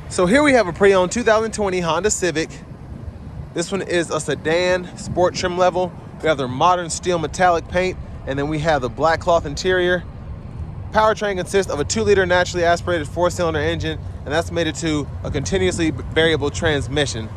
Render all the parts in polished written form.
So here we have a pre-owned 2020 Honda Civic. This one is a sedan, sport trim level. We have their modern steel metallic paint, and then we have the black cloth interior. Powertrain consists of a 2-liter naturally aspirated 4-cylinder engine, and that's mated to a continuously variable transmission.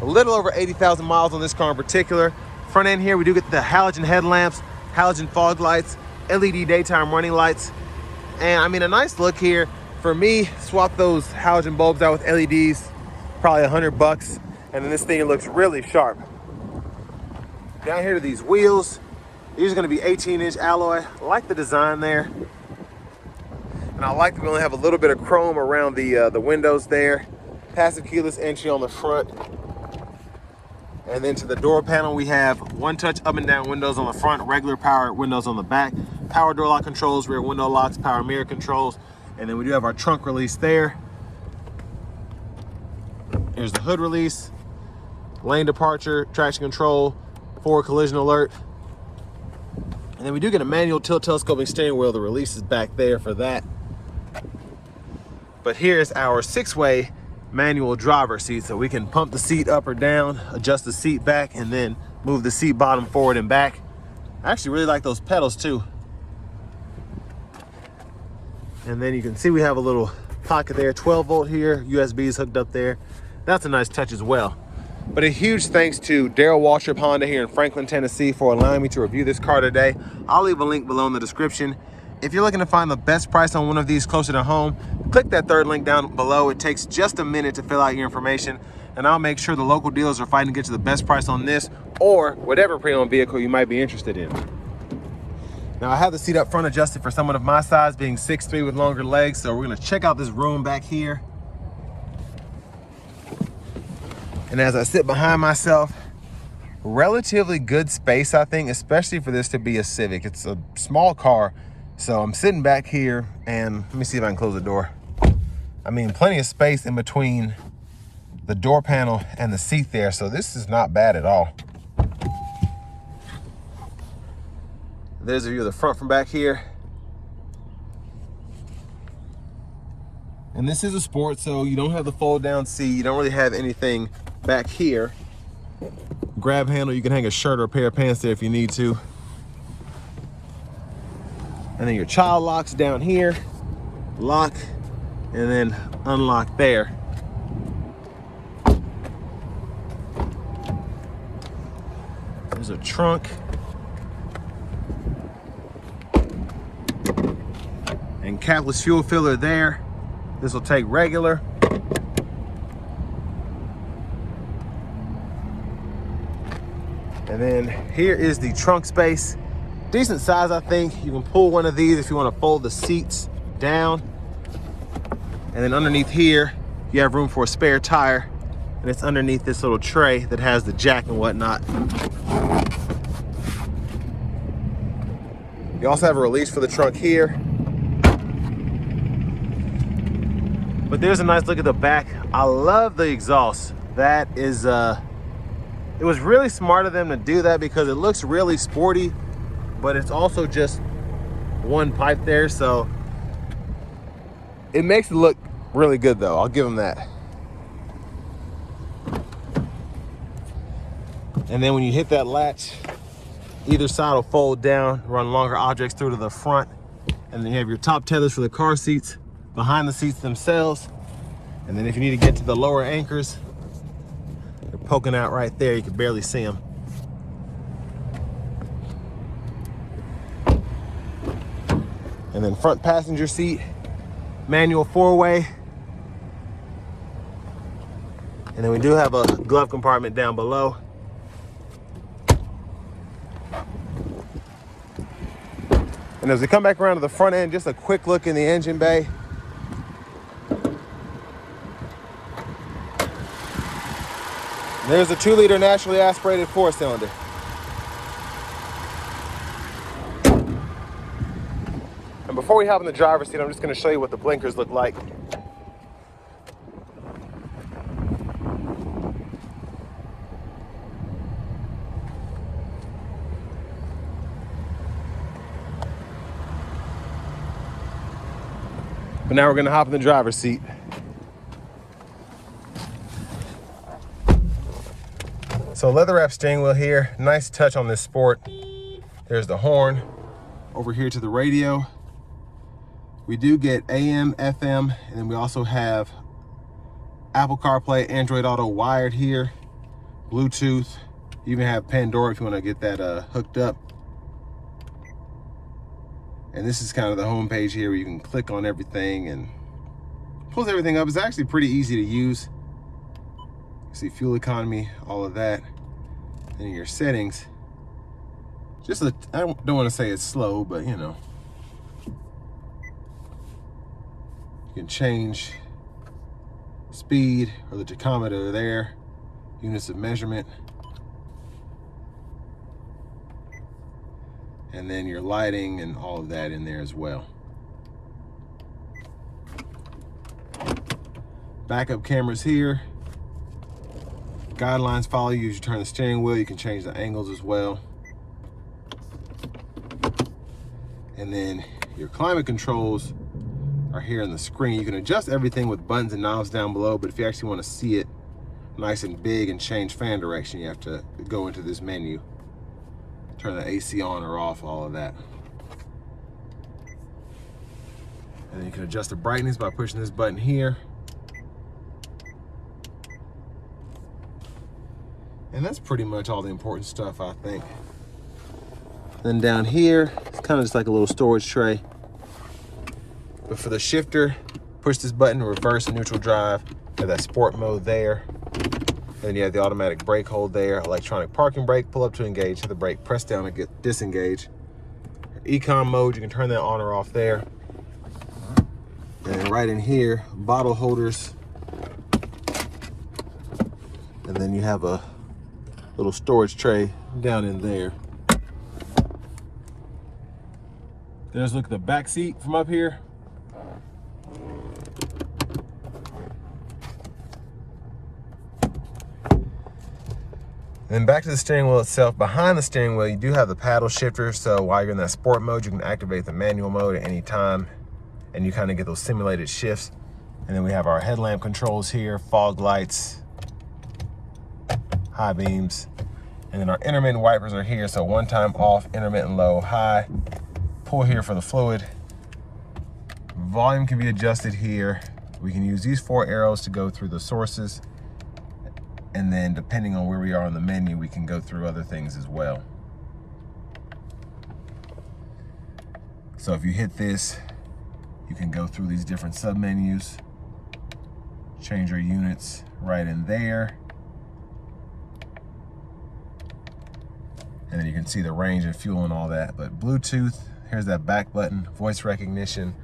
A little over 80,000 miles on this car in particular. Front end here, we do get the halogen headlamps, halogen fog lights, LED daytime running lights, and I mean, a nice look here. For me, swap those halogen bulbs out with LEDs, probably $100, and then this thing looks really sharp. Down here to these wheels, these are gonna be 18-inch alloy. I like the design there. And I like that we only have a little bit of chrome around the windows there. Passive keyless entry on the front. And then to the door panel, we have one-touch up and down windows on the front, regular power windows on the back, power door lock controls, rear window locks, power mirror controls, and then we do have our trunk release there. Here's the hood release, lane departure, traction control, forward collision alert. And then we do get a manual tilt telescoping steering wheel. The release is back there for that. But here's our 6-way manual driver seat, so we can pump the seat up or down, adjust the seat back, and then move the seat bottom forward and back. I actually really like those pedals too. And then you can see we have a little pocket there, 12 volt here, USB is hooked up there. That's a nice touch as well. But a huge thanks to Darrell Waltrip Honda here in Franklin, Tennessee for allowing me to review this car today. I'll leave a link below in the description. If you're looking to find the best price on one of these closer to home, click that third link down below. It takes just a minute to fill out your information, and I'll make sure the local dealers are fighting to get you the best price on this or whatever pre-owned vehicle you might be interested in. Now, I have the seat up front adjusted for someone of my size, being 6'3" with longer legs, so we're gonna check out this room back here. And as I sit behind myself, relatively good space, I think, especially for this to be a Civic. It's a small car, so I'm sitting back here, and let me see if I can close the door. I mean, plenty of space in between the door panel and the seat there, so this is not bad at all. There's a view of the front from back here. And this is a sport, so you don't have the fold down seat. You don't really have anything back here. Grab handle, you can hang a shirt or a pair of pants there if you need to. And then your child locks down here, lock, and then unlock there. There's a trunk. And capless fuel filler there. This will take regular. And then here is the trunk space. Decent size, I think. You can pull one of these if you want to fold the seats down. And then underneath here, you have room for a spare tire. And it's underneath this little tray that has the jack and whatnot. You also have a release for the trunk here. But there's a nice look at the back. I love the exhaust. That is, it was really smart of them to do that because it looks really sporty, but it's also just one pipe there, so it makes it look really good though. I'll give them that. And then when you hit that latch, either side will fold down, run longer objects through to the front, and then you have your top tethers for the car seats, behind the seats themselves. And then if you need to get to the lower anchors, they're poking out right there. You can barely see them. And then front passenger seat, manual 4-way. And then we do have a glove compartment down below. And as we come back around to the front end, just a quick look in the engine bay. There's a 2-liter naturally aspirated 4-cylinder. And before we hop in the driver's seat, I'm just going to show you what the blinkers look like. But now we're going to hop in the driver's seat. So leather wrap steering wheel here, nice touch on this Sport. There's the horn. Over here to the radio, we do get AM, FM, and then we also have Apple CarPlay, Android Auto wired here, Bluetooth. You even have Pandora if you want to get that hooked up. And this is kind of the home page here where you can click on everything and pulls everything up. It's actually pretty easy to use. See fuel economy, all of that. And your settings, I don't want to say it's slow, but you know. You can change speed or the tachometer there, units of measurement. And then your lighting and all of that in there as well. Backup cameras here. Guidelines follow you as you turn the steering wheel. You can change the angles as well. And then your climate controls are here on the screen. You can adjust everything with buttons and knobs down below, but if you actually want to see it nice and big and change fan direction, you have to go into this menu. Turn the AC on or off, all of that. And then you can adjust the brightness by pushing this button here. And that's pretty much all the important stuff, I think. Then down here, it's kind of just like a little storage tray. But for the shifter, push this button, reverse and neutral drive. You have that sport mode there. And then you have the automatic brake hold there, electronic parking brake, pull up to engage, hit the brake, press down to get disengage. Econ mode, you can turn that on or off there. And right in here, bottle holders. And then you have a little storage tray down in there. Let's look at the back seat from up here. Then back to the steering wheel itself. Behind the steering wheel, you do have the paddle shifter. So while you're in that sport mode, you can activate the manual mode at any time. And you kind of get those simulated shifts. And then we have our headlamp controls here, fog lights, high beams. And then our intermittent wipers are here. So one time off, intermittent low, high. Pull here for the fluid. Volume can be adjusted here. We can use these 4 arrows to go through the sources. And then depending on where we are on the menu, we can go through other things as well. So if you hit this, you can go through these different submenus, change your units right in there. And then you can see the range and fuel and all that. But Bluetooth, here's that back button, voice recognition.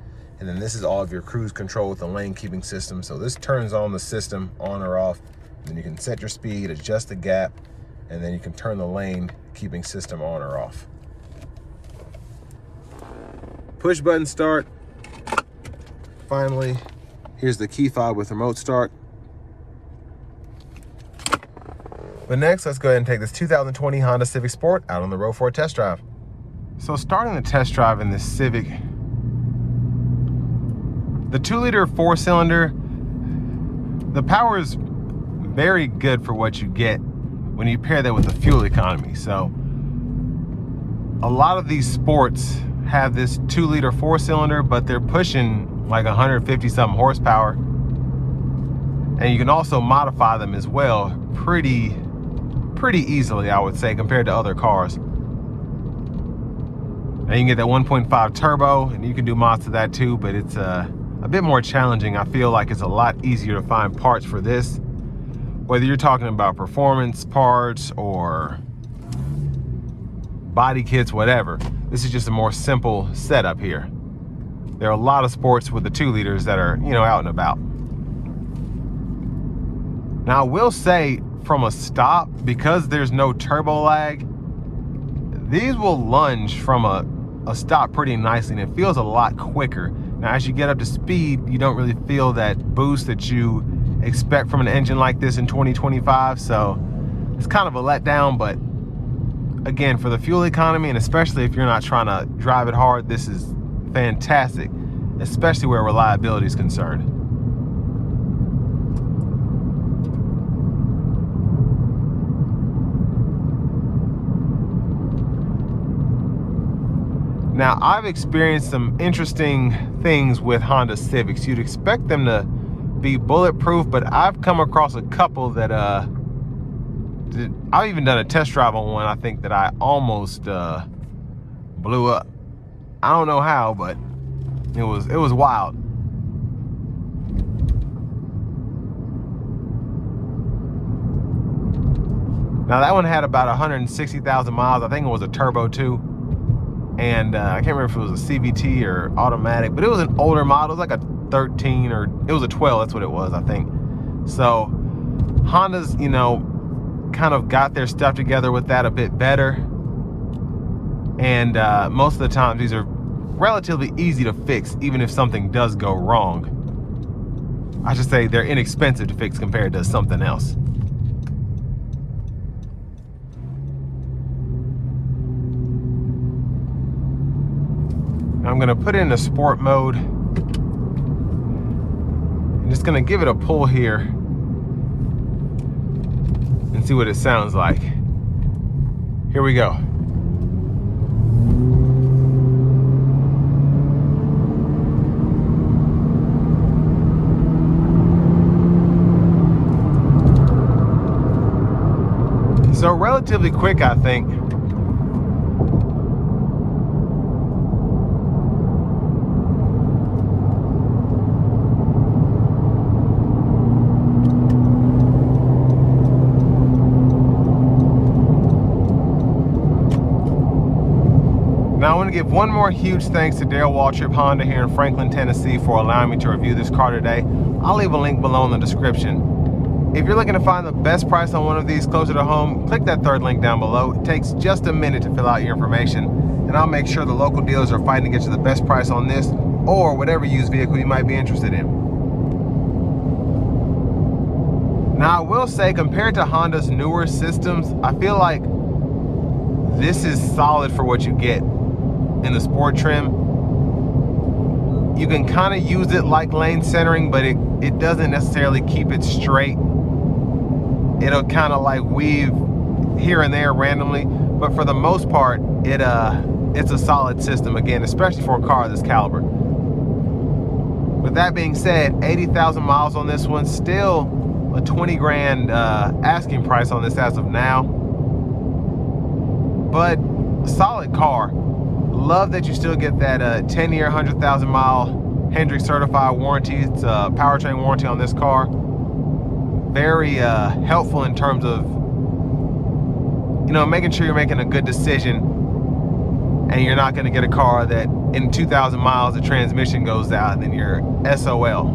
And then this is all of your cruise control with the lane keeping system. So this turns on the system on or off. And then you can set your speed, adjust the gap, and then you can turn the lane keeping system on or off. Push button start. Finally, here's the key fob with remote start. But next, let's go ahead and take this 2020 Honda Civic Sport out on the road for a test drive. So starting the test drive in this Civic, the 2-liter 4-cylinder, the power is very good for what you get when you pair that with the fuel economy. So a lot of these sports have this 2-liter 4-cylinder, but they're pushing like 150 something horsepower. And you can also modify them as well pretty easily, I would say, compared to other cars. And you can get that 1.5 turbo, and you can do mods to that too, but it's a bit more challenging. I feel like it's a lot easier to find parts for this, whether you're talking about performance parts or body kits, whatever. This is just a more simple setup here. There are a lot of sports with the 2-liters that are, out and about. Now, I will say from a stop, because there's no turbo lag, these will lunge from a stop pretty nicely, and it feels a lot quicker. Now, as you get up to speed, you don't really feel that boost that you expect from an engine like this in 2025, so it's kind of a letdown. But again, for the fuel economy, and especially if you're not trying to drive it hard, this is fantastic, especially where reliability is concerned. Now, I've experienced some interesting things with Honda Civics. You'd expect them to be bulletproof, but I've come across a couple that I've even done a test drive on one, I think, that I almost blew up. I don't know how, but it was wild. Now that one had about 160,000 miles. I think it was a turbo too. And I can't remember if it was a CVT or automatic, but it was an older model. It was like a 13 or it was a 12. That's what it was, I think. So Honda's, you know, kind of got their stuff together with that a bit better. And most of the time these are relatively easy to fix, even if something does go wrong. I should say they're inexpensive to fix compared to something else. I'm gonna put it in a sport mode. I'm just gonna give it a pull here and see what it sounds like. Here we go. So relatively quick, I think. Now I want to give one more huge thanks to Darrell Waltrip Honda here in Franklin, Tennessee for allowing me to review this car today. I'll leave a link below in the description. If you're looking to find the best price on one of these closer to home, click that third link down below. It takes just a minute to fill out your information, and I'll make sure the local dealers are fighting to get you the best price on this or whatever used vehicle you might be interested in. Now I will say, compared to Honda's newer systems, I feel like this is solid for what you get in the sport trim. You can kind of use it like lane centering, but it doesn't necessarily keep it straight. It'll kind of like weave here and there randomly, but for the most part, it's a solid system, again, especially for a car of this caliber. With that being said, 80,000 miles on this one, still a 20 grand asking price on this as of now, but solid car. Love that you still get that 10-year, 100,000 mile Hendrick certified warranty. It's a powertrain warranty on this car. Very helpful in terms of, you know, making sure you're making a good decision and you're not going to get a car that in 2,000 miles the transmission goes out and then you're SOL.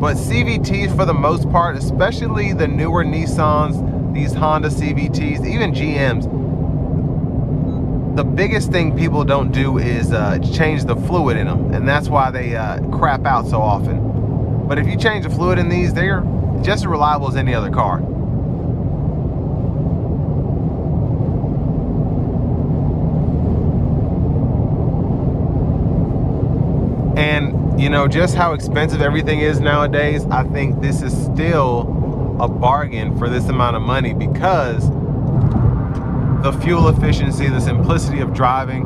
But CVTs for the most part, especially the newer Nissans, these Honda CVTs, even GMs, the biggest thing people don't do is change the fluid in them, and that's why they crap out so often. But if you change the fluid in these, they're just as reliable as any other car. And you know, just how expensive everything is nowadays, I think this is still a bargain for this amount of money, because the fuel efficiency, the simplicity of driving.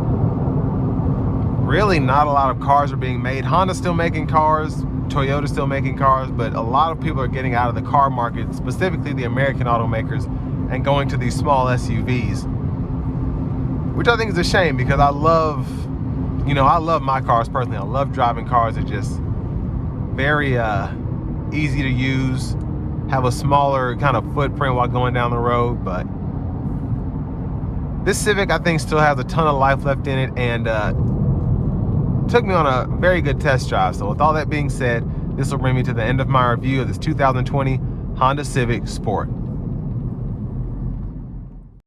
Really not a lot of cars are being made. Honda's still making cars, Toyota's still making cars, but a lot of people are getting out of the car market, specifically the American automakers, and going to these small SUVs, which I think is a shame, because I love my cars personally. I love driving cars. They're just very easy to use, have a smaller kind of footprint while going down the road. But this Civic, I think, still has a ton of life left in it, and took me on a very good test drive. So with all that being said, this will bring me to the end of my review of this 2020 Honda Civic Sport.